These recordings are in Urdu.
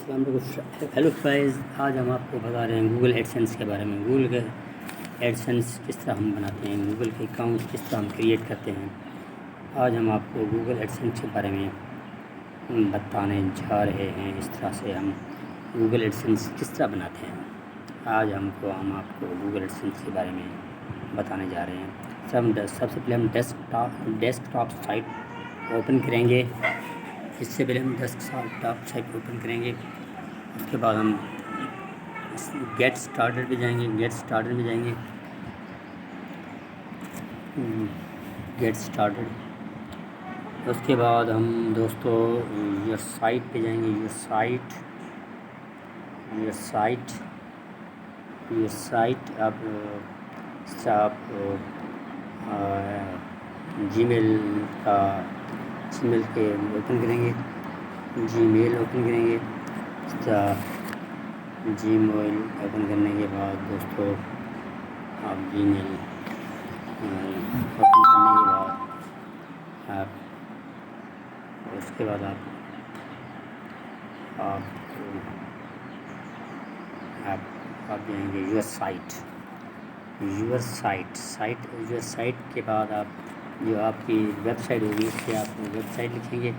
السلام علیکم. ہیلو فرائز، آج ہم آپ کو بتا رہے ہیں گوگل ایڈسنس کے بارے میں. گوگل کے ایڈسنس کس طرح ہم بناتے ہیں، گوگل کے اکاؤنٹ کس طرح ہم کریٹ کرتے ہیں. آج ہم آپ کو گوگل ایڈسنس کے بارے میں بتانے جا رہے ہیں. اس طرح سے ہم گوگل ایڈسنس کس طرح بناتے ہیں. آج ہم آپ کو گوگل ایڈسنس کے بارے میں بتانے جا رہے ہیں. سب سے پہلے ہم ڈیسک ٹاپ سائٹ اوپن کریں گے. اس سے پہلے ہم ڈیسک ٹاپ سائٹ اوپن کریں گے. اس کے بعد ہم گیٹ اسٹارٹڈ پہ جائیں گے. Get started. اس کے بعد ہم دوستو یور سائٹ پہ جائیں گے. یور سائٹ آپ جی میل کے اوپن کریں گے. جی میل اوپن کرنے کے بعد دوستو آپ جی میل اوپن کرنے کے بعد اس کے بعد آپ جائیں گے یور سائٹ کے بعد آپ جو آپ کی ویب سائٹ ہوگی اس سے آپ ویب سائٹ لکھیں گے.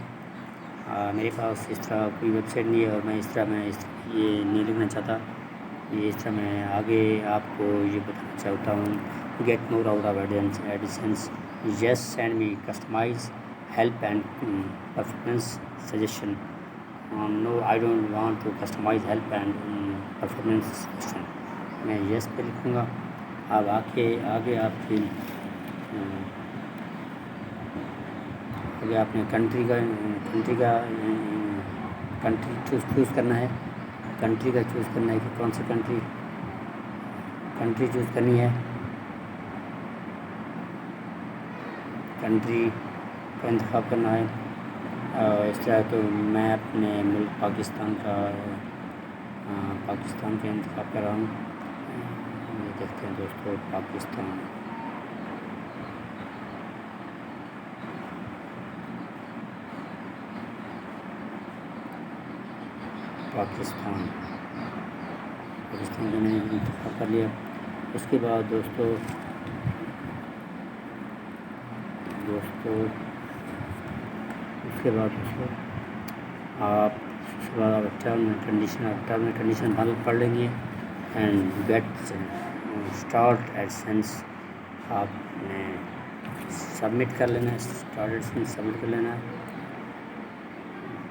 میرے پاس اس طرح کوئی ویب سائٹ نہیں ہے اور میں یہ نہیں لکھنا چاہتا. اس طرح میں آگے آپ کو یہ بتانا چاہتا ہوں. Get more out of AdSense. Yes send me customize help and performance suggestion. No I don't want to customize help and performance suggestion. میں یس پہ لکھوں گا. اب آگے آپ نے کنٹری چوز کرنا ہے. کہ کون سی کنٹری چوز کرنی ہے. کنٹری کا انتخاب کرنا ہے. اس طرح تو میں اپنے ملک پاکستان کا انتخاب کر رہا ہوں. یہ دیکھتے ہیں دوستو پاکستان. کا میں نے انتخاب کر لیا. اس کے بعد دوستو آپ ٹرم اینڈ کنڈیشن پڑھ لیں گے. اینڈ گیٹ اسٹارٹ ایڈسنس آپ نے سبمٹ کر لینا ہے.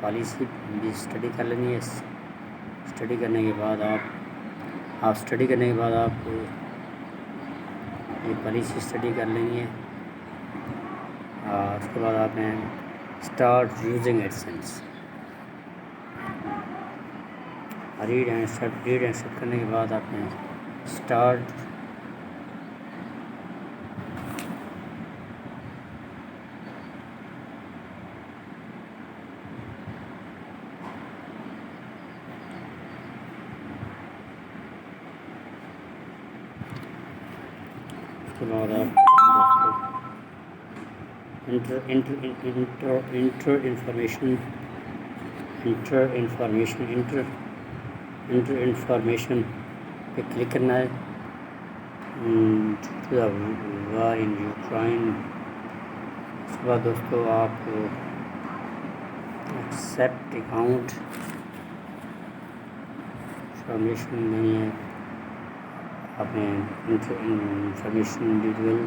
پالیسی بھی اسٹڈی کر لینی ہے. اسٹڈی کرنے کے بعد آپ یہ پالیسی اسٹڈی کر لینی ہے. اس کے بعد آپ نے start using AdSense. Read and accept کرنے کے بعد آپ نے اسٹارٹ اس کے بعد آپ انفارمیشن پہ کلک کرنا ہے. وار ان یوکرائن. اس کے بعد دوستو آپ ایکسیپٹ اکاؤنٹ انفارمیشن نہیں ہے. آپ نے information detail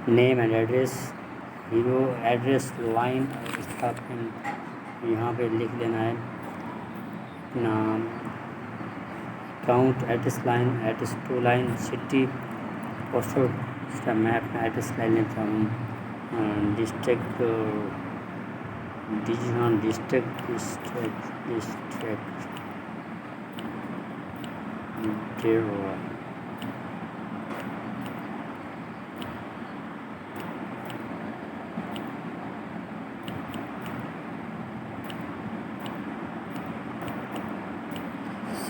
name and address line اس کا یہاں پہ لکھ دینا ہے. اپنا account address line, address 2 line, city post code. اس کا میں اپنا ایڈریس لائن لیتا ہوں. District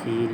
cell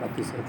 37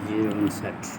059।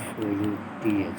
SOUTH